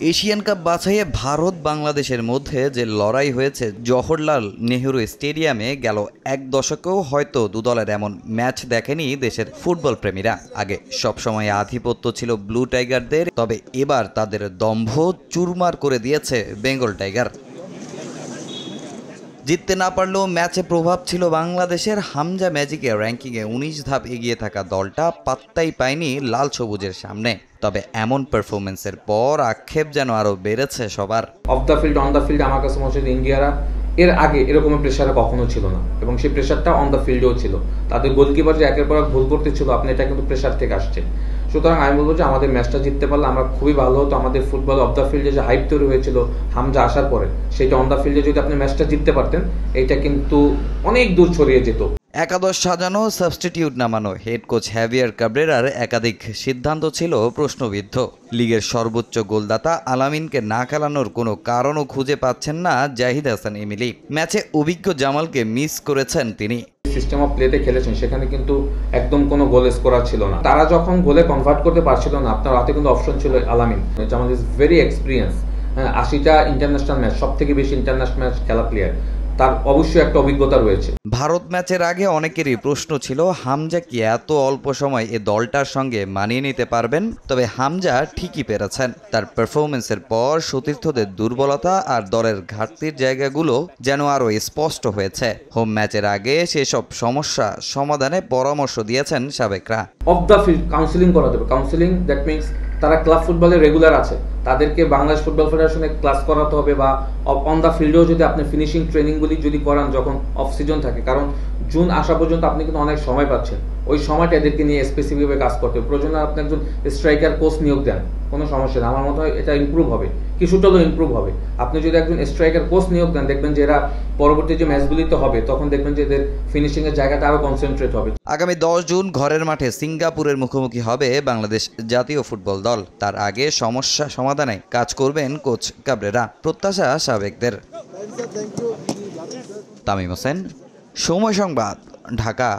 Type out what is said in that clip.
Asian cup বাছাইয়ে Bharat বাংলাদেশের মধ্যে যে লড়াই হয়েছে জওহরলাল নেহরু স্টেডিয়ামে গেল এক দশকেও হয়তো দুদলের এমন ম্যাচ দেখেনি দেশের ফুটবল প্রেমীরা। আগে সবসময় আধিপত্য ছিল ব্লু টাইগারদের, তবে এবার তাদের দম্ভ চুরমার করে দিয়েছে বেঙ্গল টাইগার। জিততে না পারলেও ম্যাচে প্রভাব ছিল বাংলাদেশের। হামজা ম্যাজিকে র্যাঙ্কিংয়ে ১৯ ধাপ এগিয়ে থাকা দলটা পাত্তাই পায়নি লাল সবুজের সামনে। তবে এমন পারফরমেন্সের পর আক্ষেপ যেন আরো বেড়েছে সবার। Of the field on the field আমার কাছে মনে হচ্ছে ইন্ডিয়ারা এর আগে এরকম প্রেশারে কখনো ছিল না, এবং সেই প্রেশারটা অন দ্য ফিল্ডেও ছিল। তাদের গোলকিপার যে একের পর এক ভুল করতেছিল, আপনি এটা কিন্তু প্রেশার থেকে আসছে। সুতরাং আমি বলবো যে আমাদের ম্যাচটা জিততে পারলে আমরা খুবই ভালো হতো। আমাদের ফুটবল অফ দ্য ফিল্ডে যে হাইপ তৈরি হয়েছিল হামজা আসার পরে, সেটা অন দ্য ফিল্ডে যদি আপনি ম্যাচটা জিততে পারতেন, এইটা কিন্তু অনেক দূর ছড়িয়ে যেত। একাদশ সাজানো, সাবস্টিটিউট নামানো, হেড কোচ হ্যাভিয়ার কাবরেরার একাধিক সিদ্ধান্ত ছিল প্রশ্নবিদ্ধ। লিগের সর্বোচ্চ গোলদাতা আলামিনকে না খেলানোর কোনো কারণও খুঁজে পাচ্ছেন না জাহিদ হাসান এমিলি। ম্যাচে অভিজ্ঞ জামালকে মিস করেছেন তিনি। সিস্টেম অফ প্লেতে খেলেছেন, সেখানে কিন্তু একদম কোনো গোল স্কোরার ছিল না। তারা যখন গোলে কনভার্ট করতে পারছিল না, আপনার হাতে কিন্তু অপশন ছিল Alamin. Jamal is very experience, ৮০টা ইন্টারন্যাশনাল ম্যাচ, সব থেকে বেশি ইন্টারন্যাশনাল ম্যাচ খেলা প্লেয়ার, তার অবশ্যই একটা অভিজ্ঞতা রয়েছে। ভারত ম্যাচের আগে অনেকেরই প্রশ্ন ছিল হামজা কি এত অল্প সময় এ দলটার সঙ্গে মানিয়ে নিতে পারবেন। তবে হামজা ঠিকই পেরেছেন। তার পারফরমেন্সের পর সতীর্থদের দুর্বলতা আর দলের ঘাটতির জায়গাগুলো যেন আরো স্পষ্ট হয়েছে। হোম ম্যাচের আগে সেসব সমস্যা সমাধানে পরামর্শ দিয়েছেন সাবেকরা। অফ দ্য ফিল্ড কাউন্সিলিং করাতে হবে। কাউন্সিলিং দ্যাট মিনস তারা ক্লাব ফুটবলে রেগুলার আছে, তাদেরকে বাংলাদেশ ফুটবল ফেডারেশনে ক্লাস করাতে হবে, বা অন দ্য ফিল্ডেও যদি আপনি ফিনিশিং ট্রেনিংগুলি যদি করান যখন অফ সিজন থাকে, কারণ জুন আসা পর্যন্ত আপনি কিন্তু অনেক সময় পাচ্ছেন। ওই সময়টা এদেরকে নিয়ে স্পেসিফিকভাবে কাজ করতে হবে। প্রয়োজনে আপনি একজন স্ট্রাইকার কোচ নিয়োগ দেন, কোনো সমস্যা নেই। আমার মনে হয় এটা ইমপ্রুভ হবে, কিছুটা তো ইমপ্রুভ হবে। আপনি যদি একজন স্ট্রাইকার কোচ নিয়োগ দেন, দেখবেন যে এরা পরবর্তী যে ম্যাচগুলিতে হবে তখন দেখবেন যে এদের ফিনিশিং এর জায়গাটা আরো কনসেন্ট্রেট হবে। আগামী ১০ জুন ঘরের মাঠে সিঙ্গাপুরের মুখোমুখি হবে বাংলাদেশ জাতীয় ফুটবল দল। তার আগে সমস্যা সমাধানে কাজ করবেন কোচ কাবরেরা, প্রত্যাশা সাবেকদের। তামিম হোসেন, সময় সংবাদ, ঢাকা।